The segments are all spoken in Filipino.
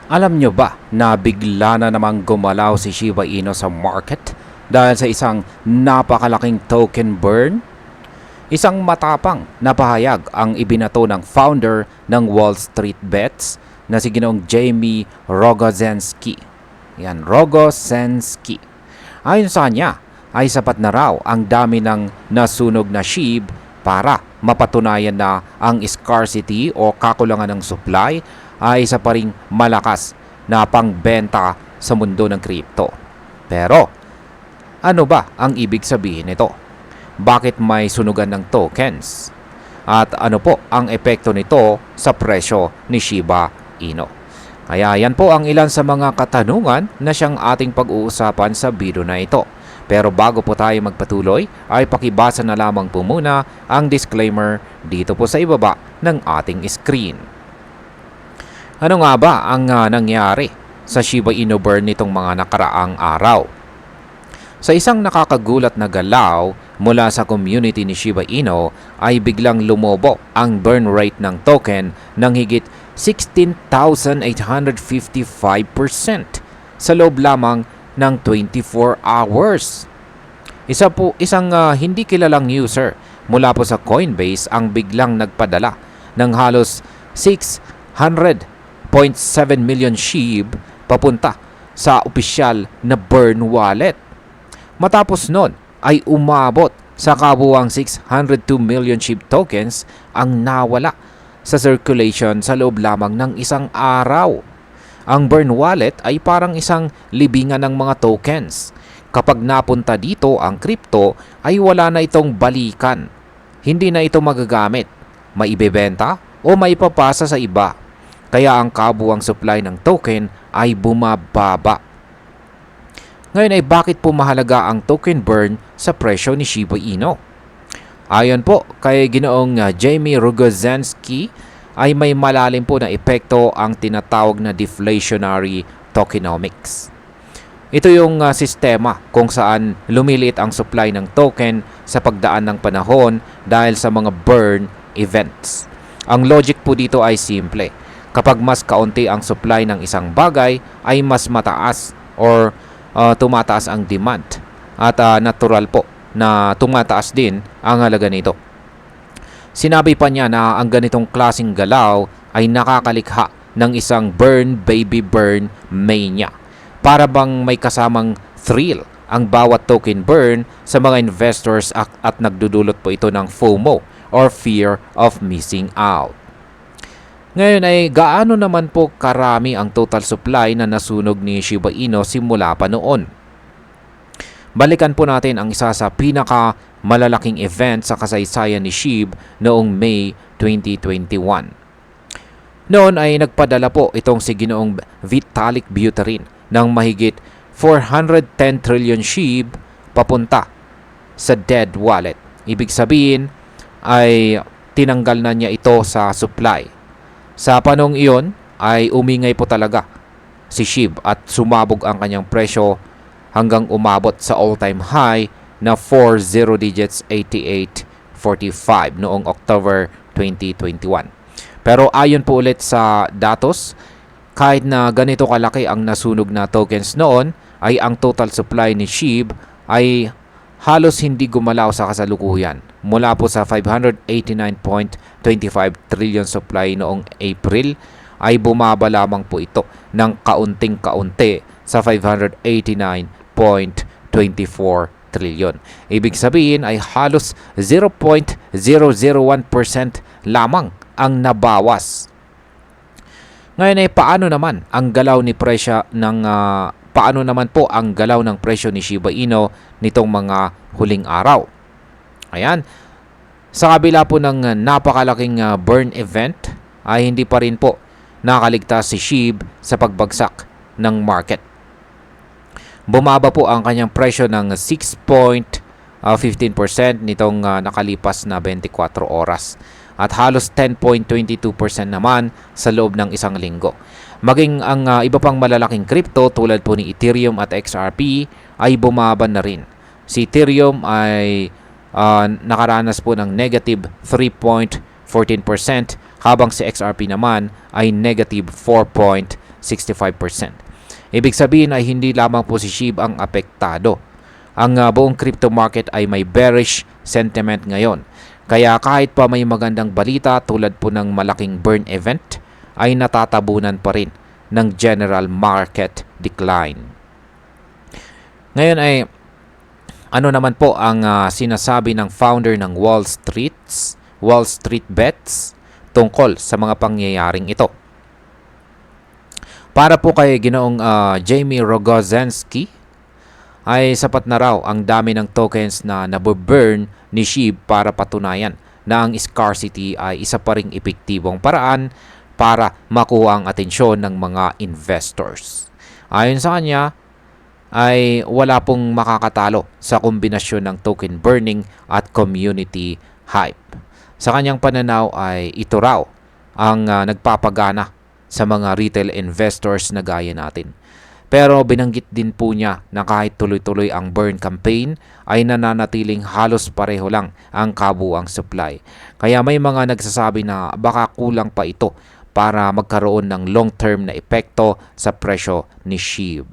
Alam nyo ba na bigla na namang gumalaw si Shiba Inu sa market dahil sa isang napakalaking token burn? Isang matapang na pahayag ang ibinato ng founder ng Wall Street Bets na si Ginoong Jamie Rogozensky. Yan, Rogozensky. Ayon sa kanya, ay sapat na raw ang dami ng nasunog na SHIB para mapatunayan na ang scarcity o kakulangan ng supply ay isa pa ring malakas na pangbenta sa mundo ng crypto. Pero, ano ba ang ibig sabihin nito? Bakit may sunugan ng tokens? At ano po ang epekto nito sa presyo ni Shiba Inu? Kaya yan po ang ilan sa mga katanungan na siyang ating pag-uusapan sa video na ito. Pero bago po tayo magpatuloy, ay pakibasa na lamang po muna ang disclaimer dito po sa ibaba ng ating screen. Ano nga ba ang nangyari sa Shiba Inu burn nitong mga nakaraang araw? Sa isang nakakagulat na galaw mula sa community ni Shiba Inu ay biglang lumobo ang burn rate ng token ng higit 16,855% sa loob lamang ng 24 hours. Isang hindi kilalang user mula po sa Coinbase ang biglang nagpadala ng halos 600.7 million SHIB papunta sa opisyal na burn wallet. Matapos nun ay umabot sa kabuuang 602 million SHIB tokens ang nawala sa circulation sa loob lamang ng isang araw. Ang burn wallet ay parang isang libingan ng mga tokens. Kapag napunta dito ang crypto ay wala na itong balikan. Hindi na ito magagamit, maibebenta o maipapasa sa iba. Kaya ang kabuuang supply ng token ay bumababa. Ngayon ay bakit po mahalaga ang token burn sa presyo ni Shiba Inu? Ayon po kay Ginoong Jamie Rogozensky ay may malalim po na epekto ang tinatawag na deflationary tokenomics. Ito yung sistema kung saan lumiliit ang supply ng token sa pagdaan ng panahon dahil sa mga burn events. Ang logic po dito ay simple. Kapag mas kaunti ang supply ng isang bagay ay mas mataas or tumataas ang demand at natural po na tumataas din ang halaga nito. Sinabi pa niya na ang ganitong klaseng galaw ay nakakalikha ng isang burn baby burn mania. Para bang may kasamang thrill ang bawat token burn sa mga investors at nagdudulot po ito ng FOMO or fear of missing out. Ngayon ay gaano naman po karami ang total supply na nasunog ni Shiba Inu simula pa noon? Balikan po natin ang isa sa pinaka malalaking event sa kasaysayan ni SHIB noong May 2021. Noon ay nagpadala po itong si Ginoong Vitalik Buterin ng mahigit 410 trillion SHIB papunta sa dead wallet. Ibig sabihin ay tinanggal na niya ito sa supply. Sa panahong iyon ay umingay po talaga si SHIB at sumabog ang kanyang presyo hanggang umabot sa all-time high na 40 digits 88.45 noong October 2021. Pero ayon po ulit sa datos, kahit na ganito kalaki ang nasunog na tokens noon, ay ang total supply ni SHIB ay halos hindi gumalaw sa kasalukuyan. Mula po sa 589.25 trillion supply noong April ay bumaba lamang po ito ng kaunting-kaunti sa 589.24 trillion. Ibig sabihin ay halos 0.001% lamang ang nabawas. Ngayon ay paano naman po ang galaw ng presyo ni Shiba Inu nitong mga huling araw? Ayan. Sa kabila po ng napakalaking burn event ay hindi pa rin po nakaligtas si SHIB sa pagbagsak ng market. Bumaba po ang kanyang presyo ng 6.15% nitong nakalipas na 24 oras at halos 10.22% naman sa loob ng isang linggo. Maging ang iba pang malalaking crypto tulad po ni Ethereum at XRP ay bumaba na rin. Si Ethereum ay nakaranas po ng negative 3.14% habang si XRP naman ay negative 4.09%. 65%. Ibig sabihin ay hindi lamang po si SHIB ang apektado. Ang buong crypto market ay may bearish sentiment ngayon. Kaya kahit pa may magandang balita tulad po ng malaking burn event, ay natatabunan pa rin ng general market decline. Ngayon ay ano naman po ang sinasabi ng founder ng Wall Street Bets tungkol sa mga pangyayaring ito. Para po kay Ginoong Jamie Rogozinski, ay sapat na raw ang dami ng tokens na nabuburn ni SHIB para patunayan na ang scarcity ay isa pa ring epektibong paraan para makuha ang atensyon ng mga investors. Ayon sa kanya, ay wala pong makakatalo sa kombinasyon ng token burning at community hype. Sa kanyang pananaw ay ito raw ang nagpapagana sa mga retail investors na gaya natin. Pero binanggit din po niya na kahit tuloy-tuloy ang burn campaign ay nananatiling halos pareho lang ang kabuuang supply. Kaya may mga nagsasabi na baka kulang pa ito para magkaroon ng long-term na epekto sa presyo ni SHIB.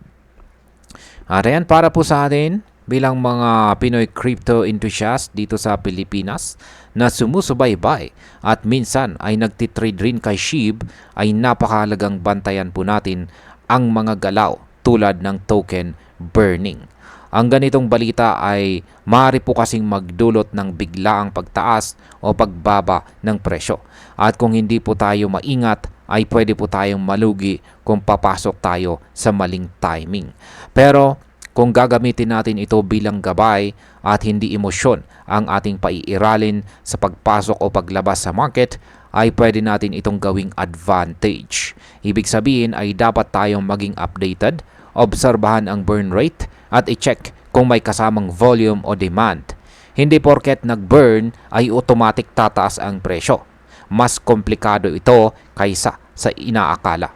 At ayan, para po sa atin bilang mga Pinoy crypto enthusiast dito sa Pilipinas na sumusubaybay at minsan ay nagtitrade rin kay SHIB, ay napakahalagang bantayan po natin ang mga galaw tulad ng token burning. Ang ganitong balita ay maaari po kasing magdulot ng biglaang pagtaas o pagbaba ng presyo. At kung hindi po tayo maingat, ay pwede po tayong malugi kung papasok tayo sa maling timing. Pero kung gagamitin natin ito bilang gabay at hindi emosyon ang ating paiiralin sa pagpasok o paglabas sa market, ay pwede natin itong gawing advantage. Ibig sabihin ay dapat tayong maging updated, obserbahan ang burn rate at i-check kung may kasamang volume o demand. Hindi porket nag-burn ay automatic tataas ang presyo. Mas komplikado ito kaysa sa inaakala.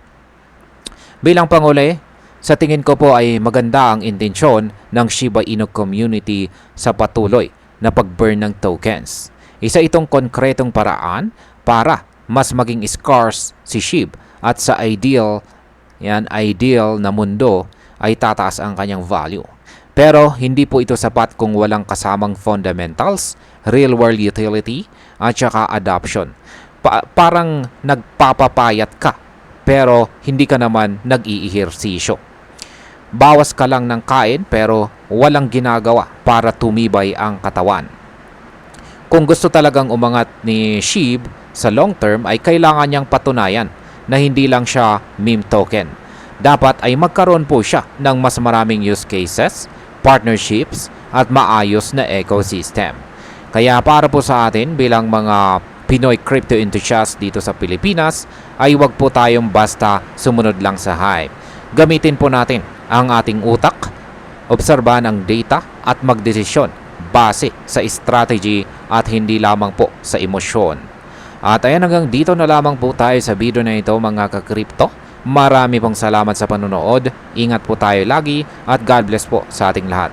Bilang panguli, sa tingin ko po ay maganda ang intensyon ng Shiba Inu community sa patuloy na pag-burn ng tokens. Isa itong konkretong paraan para mas maging scarce si SHIB at sa ideal na mundo ay tataas ang kanyang value. Pero hindi po ito sapat kung walang kasamang fundamentals, real-world utility at saka adoption. Parang nagpapapayat ka pero hindi ka naman nag-iihersisyo. Bawas ka lang ng kain pero walang ginagawa para tumibay ang katawan. Kung gusto talagang umangat ni SHIB sa long term ay kailangan niyang patunayan na hindi lang siya meme token. Dapat ay magkaroon po siya ng mas maraming use cases, partnerships at maayos na ecosystem. Kaya para po sa atin bilang mga Pinoy crypto enthusiast dito sa Pilipinas ay huwag po tayong basta sumunod lang sa hype. Gamitin po natin ang ating utak, obserbahan ang data at magdesisyon base sa strategy at hindi lamang po sa emosyon. At ayan, hanggang dito na lamang po tayo sa video na ito mga ka-crypto. Marami pong salamat sa panonood. Ingat po tayo lagi at God bless po sa ating lahat.